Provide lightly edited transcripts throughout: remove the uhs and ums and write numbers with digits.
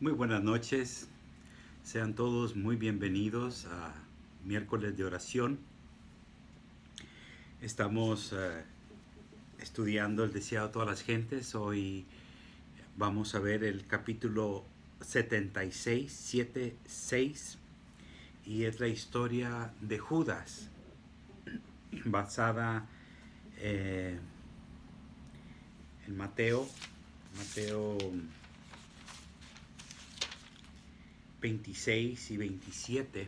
Muy buenas noches, sean todos muy bienvenidos a miércoles de oración. Estamos estudiando el deseado de todas las gentes. Hoy vamos a ver el capítulo 76, y es la historia de Judas, basada en Mateo 26 y 27.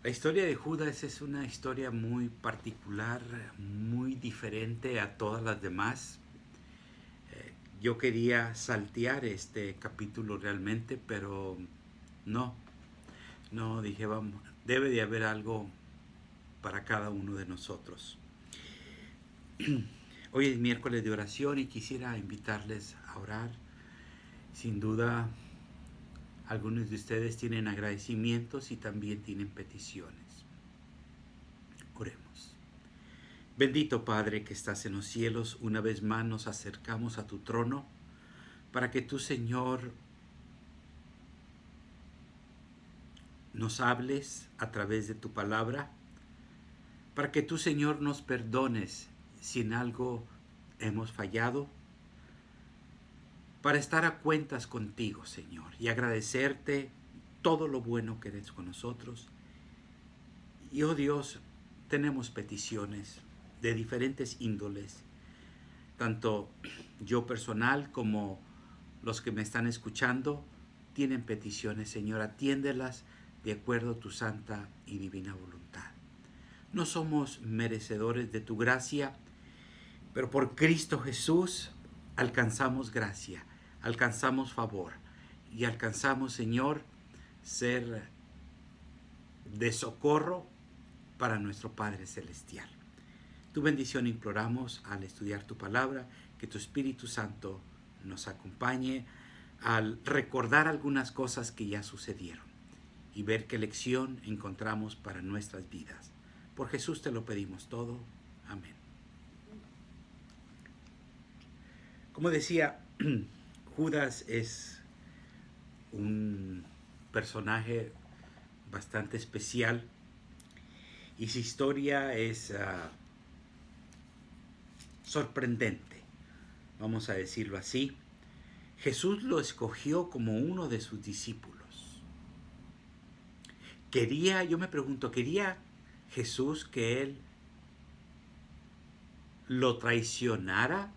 La historia de Judas es una historia muy particular, muy diferente a todas las demás. Yo quería saltear este capítulo realmente, pero no, dije, vamos, debe de haber algo para cada uno de nosotros. Hoy es miércoles de oración y quisiera invitarles a orar. Sin duda, algunos de ustedes tienen agradecimientos y también tienen peticiones. Oremos. Bendito Padre que estás en los cielos, una vez más nos acercamos a tu trono para que tú, Señor, nos hables a través de tu palabra, para que tú, Señor, nos perdones si en algo hemos fallado, para estar a cuentas contigo, Señor, y agradecerte todo lo bueno que eres con nosotros. Y, oh Dios, tenemos peticiones de diferentes índoles, tanto yo personal como los que me están escuchando tienen peticiones, Señor, atiéndelas de acuerdo a tu santa y divina voluntad. No somos merecedores de tu gracia, pero por Cristo Jesús alcanzamos gracia, alcanzamos favor y alcanzamos, Señor, ser de socorro para nuestro Padre Celestial. Tu bendición imploramos al estudiar tu palabra, que tu Espíritu Santo nos acompañe al recordar algunas cosas que ya sucedieron y ver qué lección encontramos para nuestras vidas. Por Jesús te lo pedimos todo. Amén. Como decía, Judas es un personaje bastante especial y su historia es sorprendente, vamos a decirlo así. Jesús lo escogió como uno de sus discípulos. Yo me pregunto, ¿quería Jesús que él lo traicionara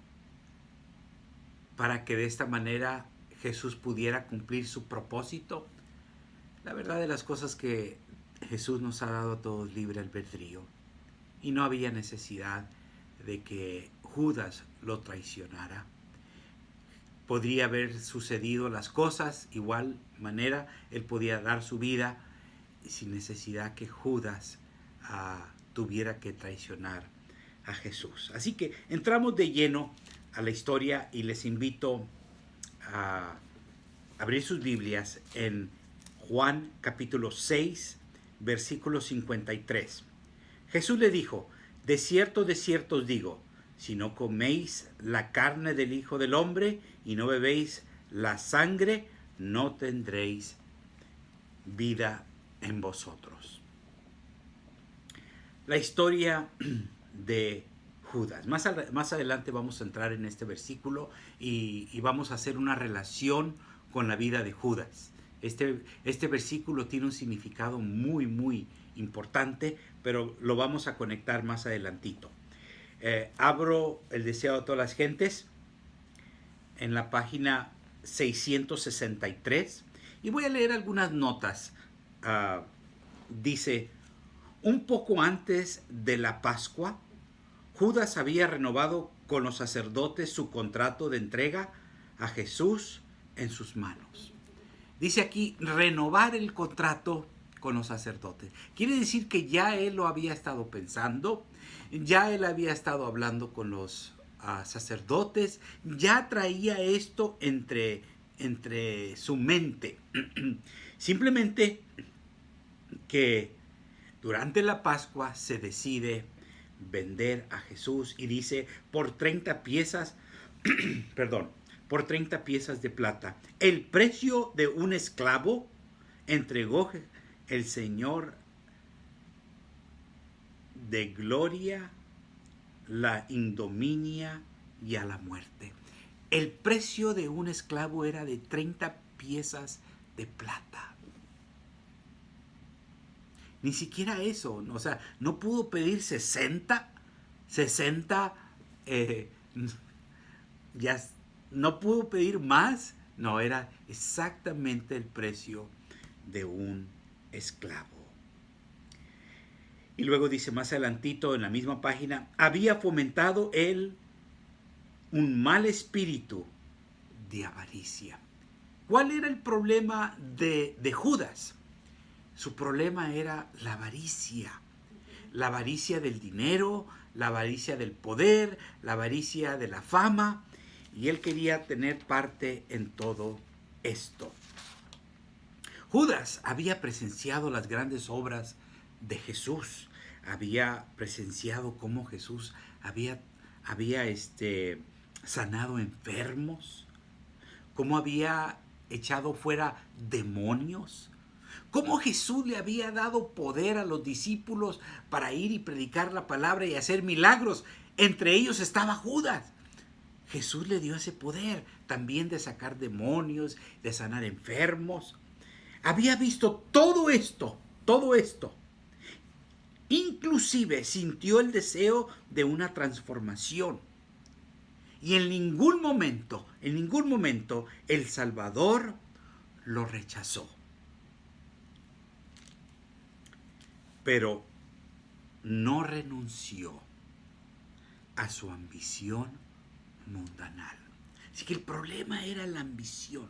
para que de esta manera Jesús pudiera cumplir su propósito? La verdad de las cosas que Jesús nos ha dado a todos libre albedrío y no había necesidad de que Judas lo traicionara. Podría haber sucedido las cosas igual manera, él podía dar su vida sin necesidad que Judas tuviera que traicionar a Jesús. Así que entramos de lleno a la historia y les invito a abrir sus Biblias en Juan capítulo 6, versículo 53. Jesús le dijo: de cierto os digo, si no coméis la carne del Hijo del Hombre y no bebéis la sangre, no tendréis vida en vosotros. La historia de Judas. Más adelante vamos a entrar en este versículo y vamos a hacer una relación con la vida de Judas. Este versículo tiene un significado muy, muy importante, pero lo vamos a conectar más adelantito. Abro el deseo de todas las gentes en la página 663 y voy a leer algunas notas. Dice: un poco antes de la Pascua, Judas había renovado con los sacerdotes su contrato de entrega a Jesús en sus manos. Dice aquí, renovar el contrato con los sacerdotes. Quiere decir que ya él lo había estado pensando, ya él había estado hablando con los sacerdotes, ya traía esto entre su mente. Simplemente que durante la Pascua se decide vender a Jesús y dice, por 30 piezas, por 30 piezas de plata. El precio de un esclavo entregó el Señor de gloria, la ignominia y a la muerte. El precio de un esclavo era de 30 piezas de plata. Ni siquiera eso, o sea, no pudo pedir 60, ya no pudo pedir más. No, era exactamente el precio de un esclavo. Y luego dice más adelantito en la misma página, había fomentado él un mal espíritu de avaricia. ¿Cuál era el problema de Judas? Su problema era la avaricia del dinero, la avaricia del poder, la avaricia de la fama, y él quería tener parte en todo esto. Judas había presenciado las grandes obras de Jesús, había presenciado cómo Jesús había sanado enfermos, cómo había echado fuera demonios, cómo Jesús le había dado poder a los discípulos para ir y predicar la palabra y hacer milagros. Entre ellos estaba Judas. Jesús le dio ese poder también de sacar demonios, de sanar enfermos. Había visto todo esto. Inclusive sintió el deseo de una transformación. Y en ningún momento, el Salvador lo rechazó. Pero no renunció a su ambición mundanal. Así que el problema era la ambición.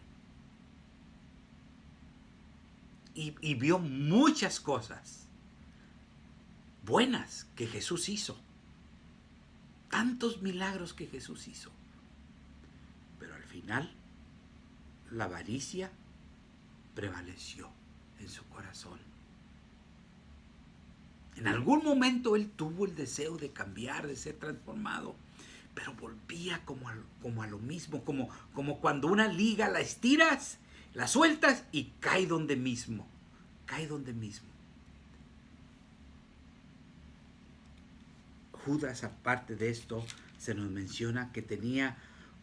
Y vio muchas cosas buenas que Jesús hizo. Tantos milagros que Jesús hizo. Pero al final, la avaricia prevaleció en su corazón. En algún momento él tuvo el deseo de cambiar, de ser transformado, pero volvía como a lo mismo, como cuando una liga la estiras, la sueltas y cae donde mismo. Judas, aparte de esto, se nos menciona que tenía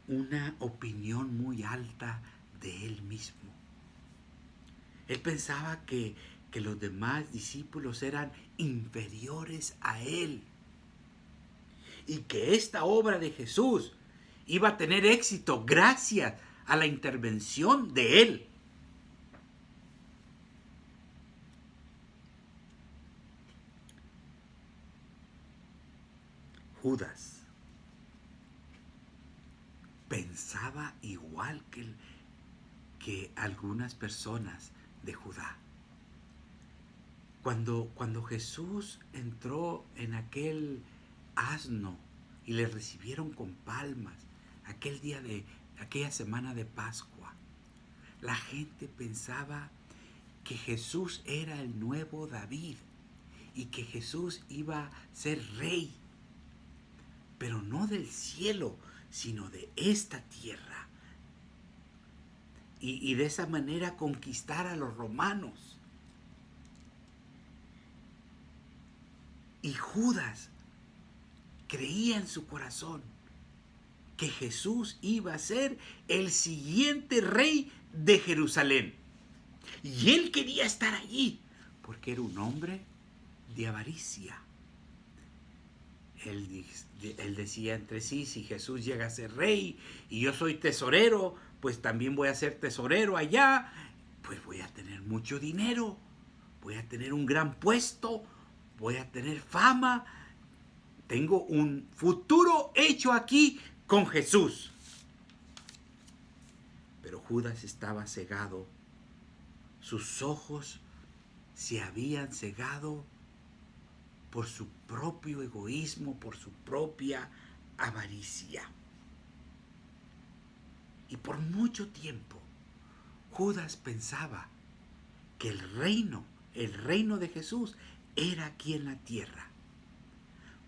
una opinión muy alta de él mismo. Él pensaba que los demás discípulos eran inferiores a él y que esta obra de Jesús iba a tener éxito gracias a la intervención de él. Judas pensaba igual que algunas personas de Judá. Cuando Jesús entró en aquel asno y le recibieron con palmas, aquella semana de Pascua, la gente pensaba que Jesús era el nuevo David y que Jesús iba a ser rey, pero no del cielo, sino de esta tierra. Y de esa manera conquistar a los romanos. Y Judas creía en su corazón que Jesús iba a ser el siguiente rey de Jerusalén. Y él quería estar allí porque era un hombre de avaricia. Él decía entre sí, si Jesús llega a ser rey y yo soy tesorero, pues también voy a ser tesorero allá, pues voy a tener mucho dinero, voy a tener un gran puesto, voy a tener fama, tengo un futuro hecho aquí con Jesús. Pero Judas estaba cegado, sus ojos se habían cegado por su propio egoísmo, por su propia avaricia. Y por mucho tiempo, Judas pensaba que el reino de Jesús era aquí en la tierra.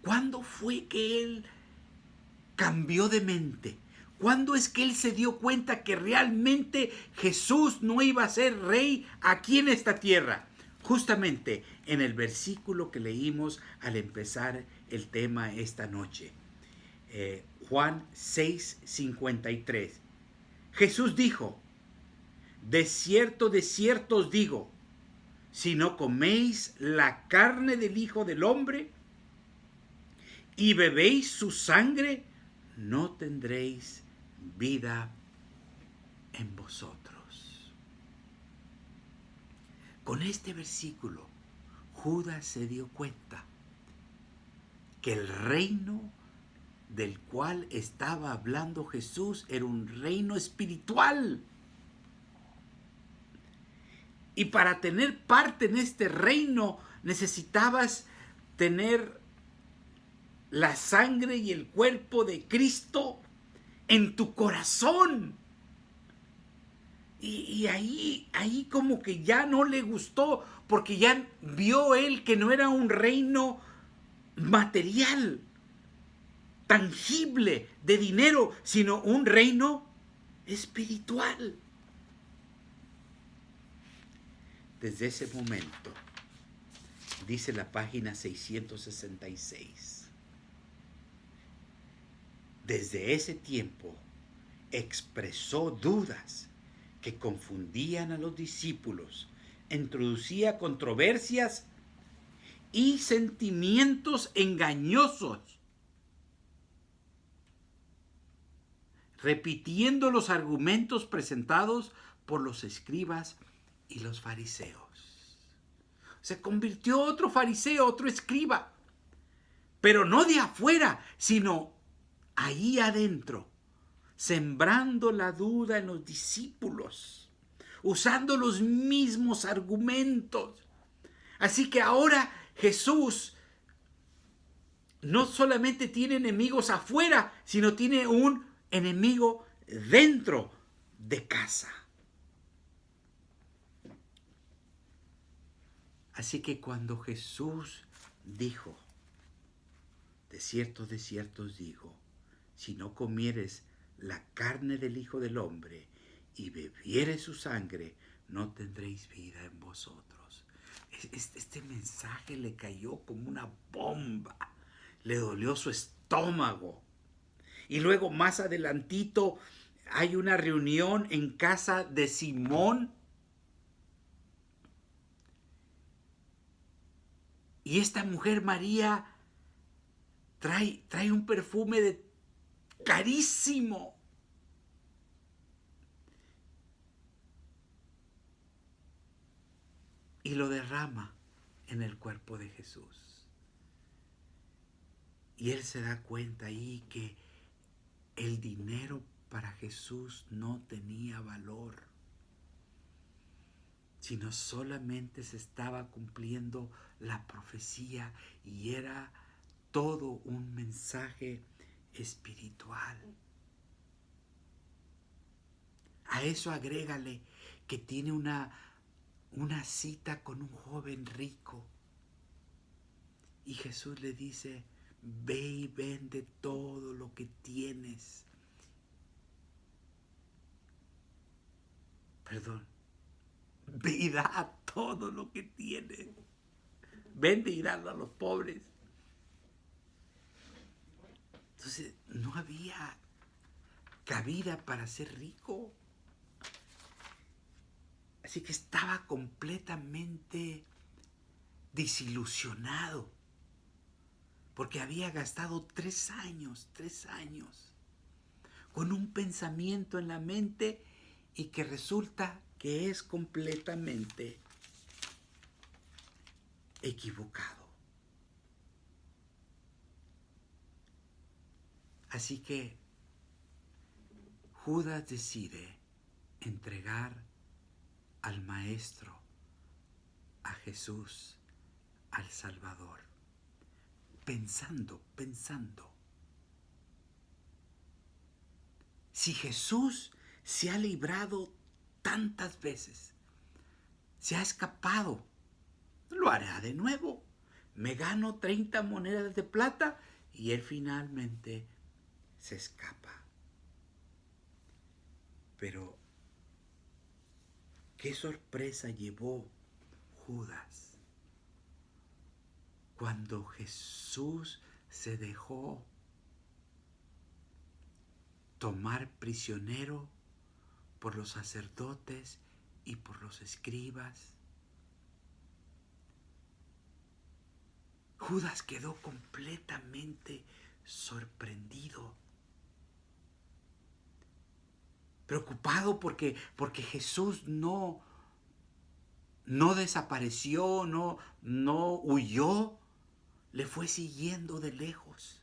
¿Cuándo fue que él cambió de mente? ¿Cuándo es que él se dio cuenta que realmente Jesús no iba a ser rey aquí en esta tierra? Justamente en el versículo que leímos al empezar el tema esta noche. Juan 6:53. Jesús dijo: de cierto os digo, si no coméis la carne del Hijo del Hombre y bebéis su sangre, no tendréis vida en vosotros. Con este versículo, Judas se dio cuenta que el reino del cual estaba hablando Jesús era un reino espiritual. Y para tener parte en este reino necesitabas tener la sangre y el cuerpo de Cristo en tu corazón. Y ahí como que ya no le gustó, porque ya vio él que no era un reino material, tangible, de dinero, sino un reino espiritual. Desde ese momento, dice la página 666, desde ese tiempo expresó dudas que confundían a los discípulos, introducía controversias y sentimientos engañosos, repitiendo los argumentos presentados por los escribas y los fariseos. Se convirtió otro fariseo, otro escriba, pero no de afuera, sino ahí adentro, sembrando la duda en los discípulos, usando los mismos argumentos. Así que ahora Jesús no solamente tiene enemigos afuera, sino tiene un enemigo dentro de casa. Así que cuando Jesús dijo, de cierto os digo, si no comieres la carne del Hijo del Hombre y bebieres su sangre, no tendréis vida en vosotros. Este mensaje le cayó como una bomba, le dolió su estómago. Y luego más adelantito hay una reunión en casa de Simón. Y esta mujer María trae un perfume carísimo. Y lo derrama en el cuerpo de Jesús. Y él se da cuenta ahí que el dinero para Jesús no tenía valor, sino solamente se estaba cumpliendo la profecía y era todo un mensaje espiritual. A eso agrégale que tiene una cita con un joven rico. Y Jesús le dice: ve y vende todo lo que tienes. Ve y da todo lo que tienes. Vende y dalo a los pobres. Entonces no había cabida para ser rico. Así que estaba completamente desilusionado, porque había gastado 3 años con un pensamiento en la mente y que resulta que es completamente equivocado. Así que Judas decide entregar al Maestro, a Jesús, al Salvador, pensando, si Jesús se ha librado tantas veces, se ha escapado, lo hará de nuevo. Me gano 30 monedas de plata y él finalmente se escapa. Pero qué sorpresa llevó Judas cuando Jesús se dejó tomar prisionero por los sacerdotes y por los escribas. Judas quedó completamente sorprendido, preocupado porque Jesús no desapareció, no huyó, le fue siguiendo de lejos.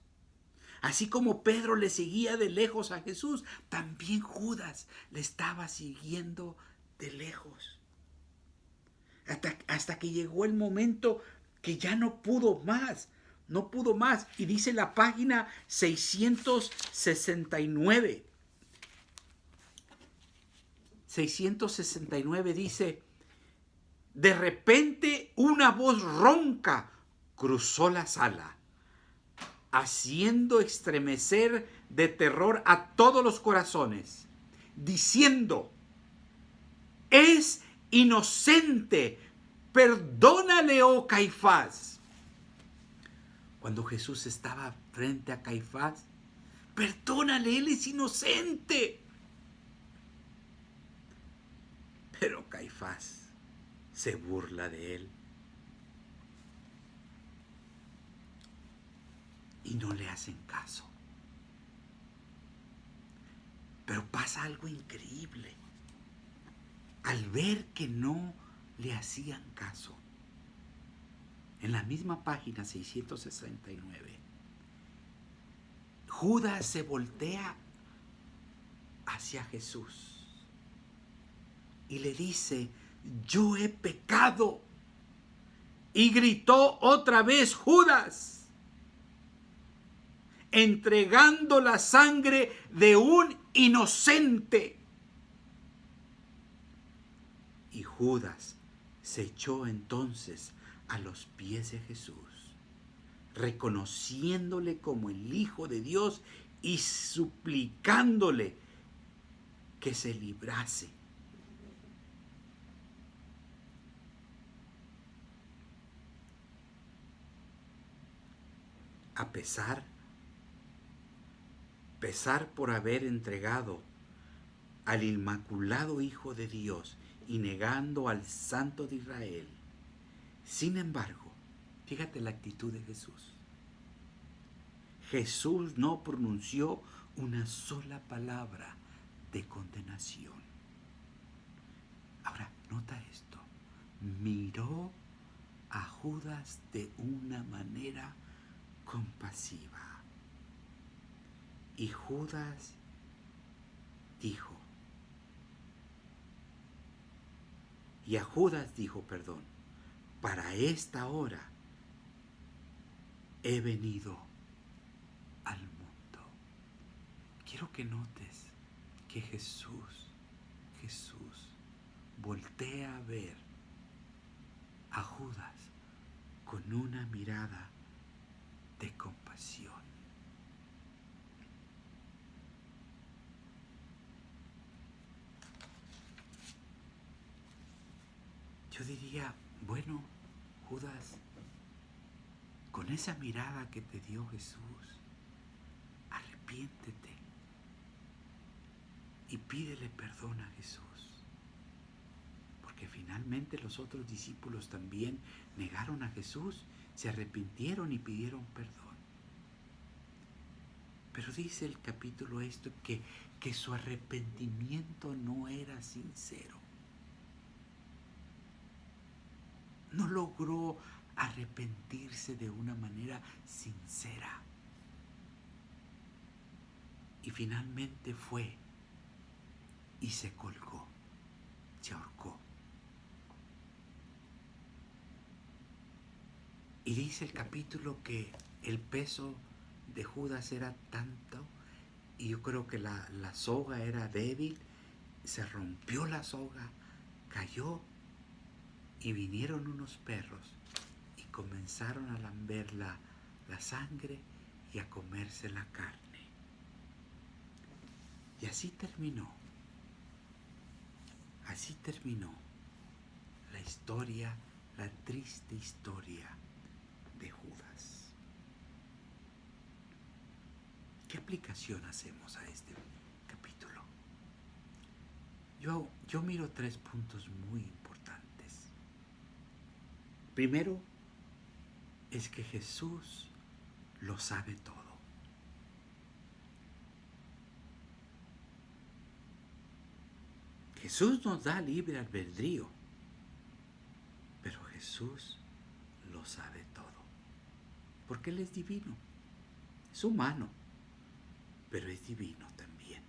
Así como Pedro le seguía de lejos a Jesús, también Judas le estaba siguiendo de lejos. Hasta que llegó el momento que ya no pudo más. Y dice la página 669. 669 dice: de repente una voz ronca cruzó la sala, haciendo estremecer de terror a todos los corazones, diciendo: es inocente, perdónale, oh Caifás. Cuando Jesús estaba frente a Caifás, perdónale, él es inocente. Pero Caifás se burla de él y no le hacen caso. Pero pasa algo increíble. Al ver que no le hacían caso, en la misma página 669, Judas se voltea hacia Jesús y le dice: yo he pecado. Y gritó otra vez Judas, entregando la sangre de un inocente. Y Judas se echó entonces a los pies de Jesús, reconociéndole como el Hijo de Dios y suplicándole que se librase. A pesar por haber entregado al inmaculado Hijo de Dios y negando al Santo de Israel, sin embargo, fíjate la actitud de Jesús. Jesús no pronunció una sola palabra de condenación. Ahora, nota esto. Miró a Judas de una manera compasiva. Y Judas dijo, para esta hora he venido al mundo. Quiero que notes que Jesús voltea a ver a Judas con una mirada de compasión. Yo diría, bueno, Judas, con esa mirada que te dio Jesús, arrepiéntete y pídele perdón a Jesús. Porque finalmente los otros discípulos también negaron a Jesús, se arrepintieron y pidieron perdón. Pero dice el capítulo esto que su arrepentimiento no era sincero. No logró arrepentirse de una manera sincera. Y finalmente fue y se colgó, se ahorcó. Y dice el capítulo que el peso de Judas era tanto, y yo creo que la soga era débil, se rompió la soga, cayó, y vinieron unos perros y comenzaron a lamber la sangre y a comerse la carne. Y así terminó así terminó la historia, la triste historia de Judas. ¿Qué aplicación hacemos a este capítulo? Yo miro 3 puntos muy importantes. Primero, es que Jesús lo sabe todo. Jesús nos da libre albedrío, pero Jesús lo sabe todo. Porque Él es divino. Es humano, pero es divino también.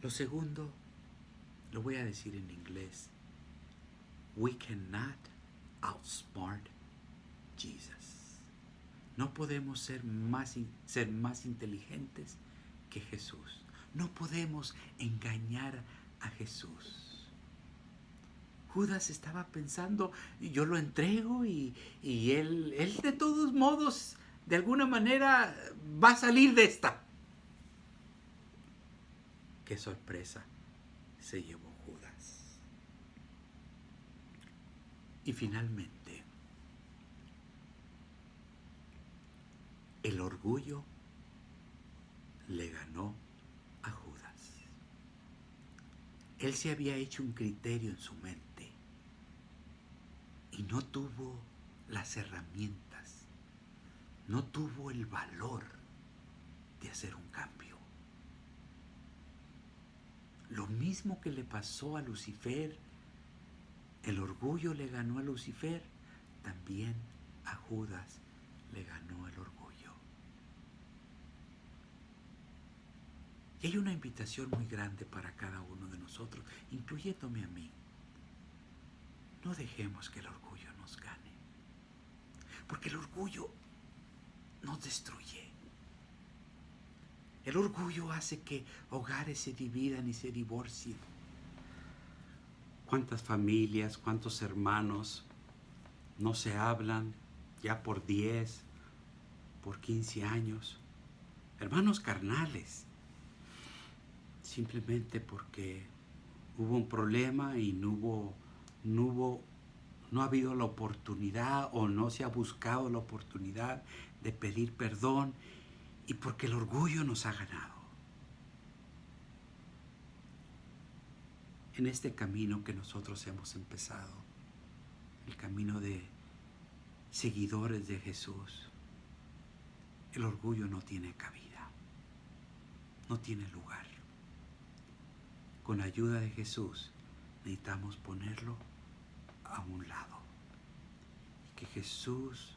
Lo segundo, lo voy a decir en inglés. We cannot outsmart Jesus. No podemos ser más inteligentes que Jesús. No podemos engañar a Jesús. Judas estaba pensando, yo lo entrego y él de todos modos, de alguna manera, va a salir de esta. Qué sorpresa se llevó Judas. Y finalmente, el orgullo le ganó a Judas. Él se había hecho un criterio en su mente y no tuvo las herramientas, no tuvo el valor de hacer un cambio. Lo mismo que le pasó a Lucifer, el orgullo le ganó a Lucifer, también a Judas le ganó el orgullo. Y hay una invitación muy grande para cada uno de nosotros, incluyéndome a mí. No dejemos que el orgullo nos gane, porque el orgullo nos destruye. El orgullo hace que hogares se dividan y se divorcien. ¿Cuántas familias, cuántos hermanos no se hablan ya por 10, por 15 años? Hermanos carnales. Simplemente porque hubo un problema y no ha habido la oportunidad o no se ha buscado la oportunidad de pedir perdón y porque el orgullo nos ha ganado. En este camino que nosotros hemos empezado, el camino de seguidores de Jesús, el orgullo no tiene cabida, no tiene lugar. Con la ayuda de Jesús necesitamos ponerlo a un lado. Y que Jesús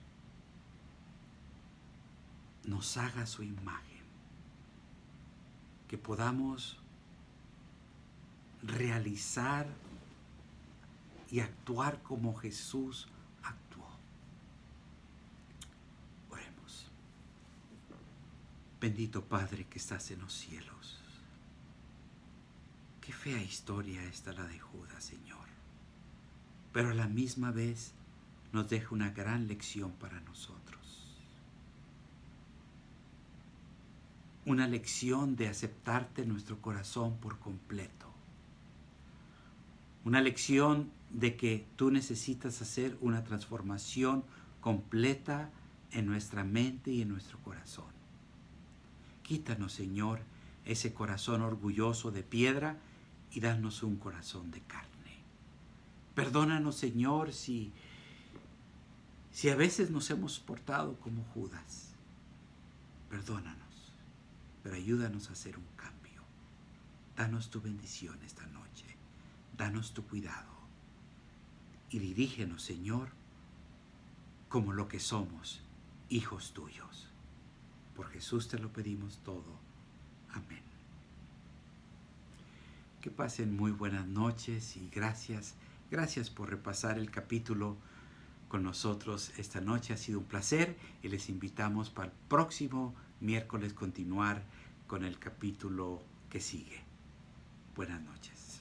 nos haga su imagen. Que podamos realizar y actuar como Jesús actuó. Oremos. Bendito Padre que estás en los cielos. Qué fea historia esta la de Judas, Señor. Pero a la misma vez nos deja una gran lección para nosotros. Una lección de aceptarte en nuestro corazón por completo. Una lección de que tú necesitas hacer una transformación completa en nuestra mente y en nuestro corazón. Quítanos, Señor, ese corazón orgulloso de piedra y danos un corazón de carne. Perdónanos, Señor, si a veces nos hemos portado como Judas. Perdónanos, pero ayúdanos a hacer un cambio. Danos tu bendición esta noche. Danos tu cuidado. Y dirígenos, Señor, como lo que somos, hijos tuyos. Por Jesús te lo pedimos todo. Amén. Que pasen muy buenas noches y gracias por repasar el capítulo con nosotros esta noche. Ha sido un placer y les invitamos para el próximo miércoles continuar con el capítulo que sigue. Buenas noches.